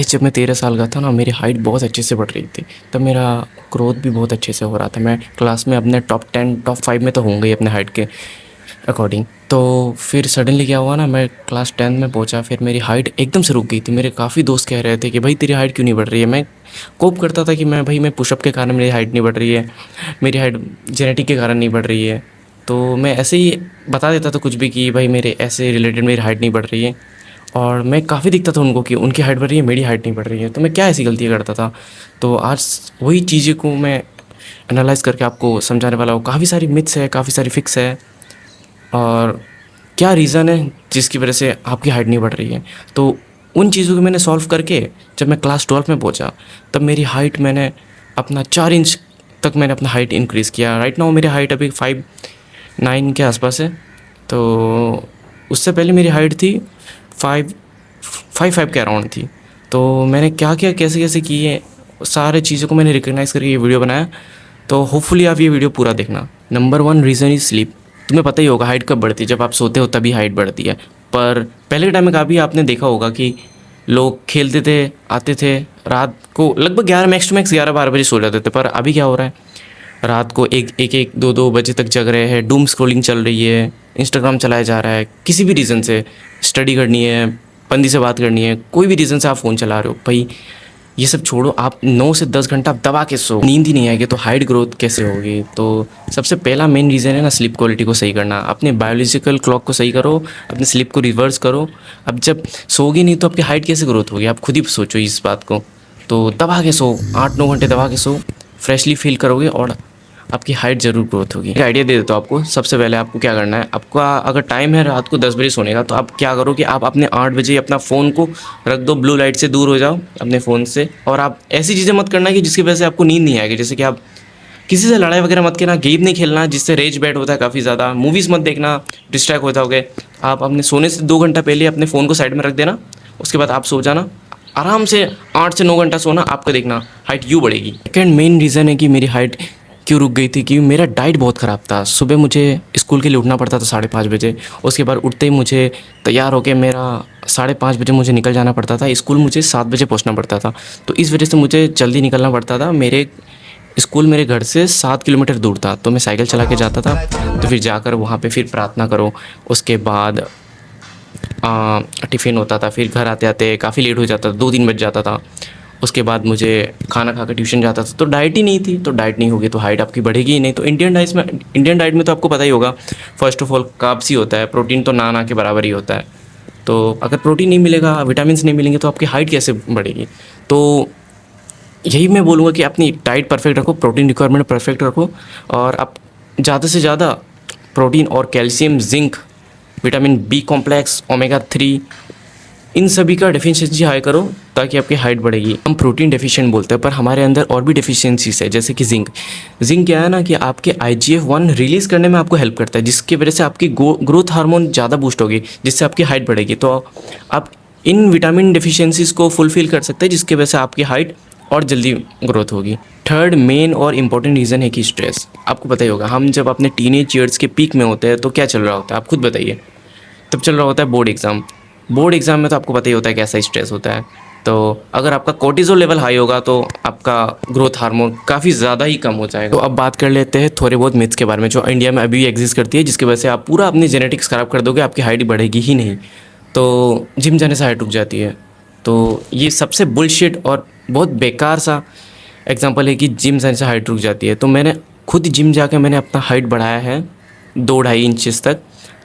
जब मैं 13 साल का था ना, मेरी हाइट बहुत अच्छे से बढ़ रही थी। तब मेरा ग्रोथ भी बहुत अच्छे से हो रहा था। मैं क्लास में अपने टॉप 10 टॉप 5 में तो होऊंगा ही अपने हाइट के अकॉर्डिंग। तो फिर सडनली क्या हुआ ना, मैं क्लास 10 में पहुंचा, फिर मेरी हाइट एकदम से रुक गई थी। मेरे काफ़ी दोस्त कह रहे थे कि भाई तेरी हाइट क्यों नहीं बढ़ रही है। मैं कोप करता था कि मैं पुशअप के कारण मेरी हाइट नहीं बढ़ रही है, मेरी हाइट जेनेटिक के कारण नहीं बढ़ रही है। तो मैं ऐसे ही बता देता था कुछ भी कि भाई मेरे ऐसे रिलेटेड मेरी हाइट नहीं बढ़ रही है। और मैं काफ़ी दिखता था उनको कि उनकी हाइट बढ़ रही है, मेरी हाइट नहीं बढ़ रही है। तो मैं क्या ऐसी गलतियाँ करता था। तो आज वही चीज़ें को मैं एनालाइज़ करके आपको समझाने वाला हूँ। काफ़ी सारी मिथ्स है, काफ़ी सारी फिक्स है, और क्या रीज़न है जिसकी वजह से आपकी हाइट नहीं बढ़ रही है। तो उन चीज़ों को मैंने सॉल्व करके जब मैं क्लास 12 में पहुंचा, तब मेरी हाइट मैंने अपना 4 इंच तक मैंने अपना हाइट इंक्रीज़ किया। राइट नाउ मेरी हाइट अभी 5'9" के आसपास है। तो उससे पहले मेरी हाइट थी 5'5" के अराउंड थी। तो मैंने क्या क्या कैसे कैसे किए, सारे चीज़ों को मैंने रिकग्नाइज़ करके ये वीडियो बनाया। तो होपफुली आप ये वीडियो पूरा देखना। Number 1 reason is sleep. तुम्हें पता ही होगा हाइट कब बढ़ती है, जब आप सोते हो तभी हाइट बढ़ती है। पर पहले के टाइम में कभी आपने देखा होगा कि लोग खेलते थे, आते थे, रात को लगभग 11 मैक्स टू मैक्स 11-12 बजे सो जाते थे। पर अभी क्या हो रहा है, रात को एक 2-2 बजे तक जग रहे हैं, डूम स्क्रॉलिंग चल रही है, इंस्टाग्राम चलाया जा रहा है, किसी भी रीज़न से स्टडी करनी है, बंदी से बात करनी है, कोई भी रीज़न से आप फ़ोन चला रहे हो। भाई ये सब छोड़ो, आप 9 से 10 घंटा आप दबा के सो, नींद ही नहीं आएगी तो हाइट ग्रोथ कैसे होगी। तो सबसे पहला मेन रीज़न है ना, स्लीप क्वालिटी को सही करना। अपने बायोलॉजिकल क्लॉक को सही करो, अपने स्लीप को रिवर्स करो। अब जब सोओगे नहीं तो आपकी हाइट कैसे ग्रोथ होगी, आप खुद ही सोचो इस बात को। तो दबा के सो, 8-9 घंटे दबा के सो, फ्रेशली फील करोगे और आपकी हाइट ज़रूर ग्रोथ होगी। एक आइडिया दे देता हूँ आपको। सबसे पहले आपको क्या करना है, आपका अगर टाइम है रात को 10 बजे सोने का, तो आप क्या करो कि आप अपने 8 बजे अपना फ़ोन को रख दो, ब्लू लाइट से दूर हो जाओ अपने फ़ोन से। और आप ऐसी चीज़ें मत करना कि जिसकी वजह से आपको नींद नहीं आएगी। जैसे कि आप किसी से लड़ाई वगैरह मत करना, गेम नहीं खेलना जिससे रेज बैड होता है काफ़ी ज़्यादा, मूवीज़ मत देखना, डिस्ट्रैक्ट हो जाओगे। आप अपने सोने से 2 घंटा पहले अपने फ़ोन को साइड में रख देना, उसके बाद आप सो जाना। आराम से 8 से 9 घंटा सोना, आपका देखना हाइट यूँ बढ़ेगी। सेकेंड मेन रीज़न है कि मेरी हाइट क्यों रुक गई थी, कि मेरा डाइट बहुत ख़राब था। सुबह मुझे स्कूल के लिए उठना पड़ता था 5:30 बजे। उसके बाद उठते ही मुझे तैयार होकर मेरा 5:30 बजे मुझे निकल जाना पड़ता था। स्कूल मुझे 7 बजे पहुंचना पड़ता था। तो इस वजह से मुझे जल्दी निकलना पड़ता था। मेरे स्कूल मेरे घर से 7 किलोमीटर दूर था, तो मैं साइकिल चला के जाता था। तो फिर जाकर वहाँ पे फिर प्रार्थना करो, उसके बाद टिफ़िन होता था, फिर घर आते-आते काफ़ी लेट हो जाता था, 2-3 बज जाता था। उसके बाद मुझे खाना खाकर ट्यूशन जाता था। तो डाइट ही नहीं थी, तो डाइट नहीं होगी तो हाइट आपकी बढ़ेगी ही नहीं। तो इंडियन डाइट में तो आपको पता ही होगा, फ़र्स्ट ऑफ ऑल कार्ब्स ही होता है, प्रोटीन तो ना के बराबर ही होता है। तो अगर प्रोटीन नहीं मिलेगा, विटामिन्स नहीं मिलेंगे, तो आपकी हाइट कैसे बढ़ेगी। तो यही मैं बोलूँगा कि अपनी डाइट परफेक्ट रखो, प्रोटीन रिक्वायरमेंट परफेक्ट रखो, और आप ज़्यादा से ज़्यादा प्रोटीन और calcium, zinc, vitamin B complex, omega 3, इन सभी का डेफिशिएंसी हाई करो ताकि आपकी हाइट बढ़ेगी। हम प्रोटीन डेफिशिएंट बोलते हैं, पर हमारे अंदर और भी डेफिशिएंसीज है, जैसे कि जिंक। जिंक क्या है ना, कि आपके IGF-1 रिलीज़ करने में आपको हेल्प करता है, जिसकी वजह से आपकी ग्रोथ हार्मोन ज़्यादा बूस्ट होगी, जिससे आपकी हाइट बढ़ेगी। तो आप इन विटामिन डेफिशिएंसीज को फुलफिल कर सकते हैं, जिसकी वजह से आपकी हाइट और जल्दी ग्रोथ होगी। थर्ड मेन और इम्पॉर्टेंट रीज़न है कि स्ट्रेस। आपको पता ही होगा, हम जब अपने टीनेज ईयर्स के पीक में होते हैं तो क्या चल रहा होता है, आप खुद बताइए। तब चल रहा होता है बोर्ड एग्ज़ाम। बोर्ड एग्ज़ाम में तो आपको पता ही होता है कैसा स्ट्रेस होता है। तो अगर आपका कोर्टिज़ोल लेवल हाई होगा तो आपका ग्रोथ हार्मोन काफ़ी ज़्यादा ही कम हो जाएगा। तो अब बात कर लेते हैं थोड़े बहुत मिथ्स के बारे में जो इंडिया में अभी भी एग्जिस्ट करती है, जिसकी वजह से आप पूरा अपनी जेनेटिक्स ख़राब कर दोगे, आपकी हाइट बढ़ेगी ही नहीं। तो जिम जाने से हाइट रुक जाती है, तो ये सबसे बुलशिट और बहुत बेकार सा एग्जांपल है कि जिम जाने से हाइट रुक जाती है। तो मैंने खुद जिम जाकर मैंने अपना हाइट बढ़ाया है 2-2.5 इंचेस तक।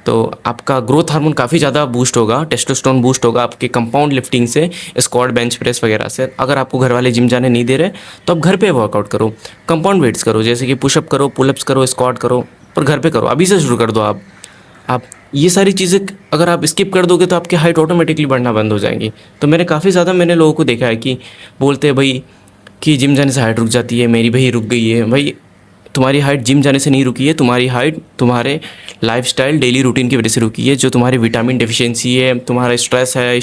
तो आपका ग्रोथ हार्मोन काफ़ी ज़्यादा बूस्ट होगा, टेस्टोस्टेरोन बूस्ट होगा आपके कंपाउंड लिफ्टिंग से, स्क्वाट, बेंच प्रेस वगैरह से। अगर आपको घर वाले जिम जाने नहीं दे रहे तो आप घर पे वर्कआउट करो, कंपाउंड वेट्स करो, जैसे कि पुशअप करो, पुलअप्स करो, स्क्वाट करो, पर घर पे करो। अभी से शुरू कर दो आप ये सारी चीज़ें अगर आप स्किप कर दोगे तो आपकी हाइट ऑटोमेटिकली बढ़ना बंद हो जाएंगी। तो मैंने लोगों को देखा है कि बोलते हैं भाई कि जिम जाने से हाइट रुक जाती है, मेरी भाई रुक गई है। भाई तुम्हारी हाइट जिम जाने से नहीं रुकी है, तुम्हारी हाइट तुम्हारे लाइफस्टाइल डेली रूटीन की वजह से रुकी है, जो तुम्हारी विटामिन डेफिशिएंसी है, तुम्हारा स्ट्रेस है,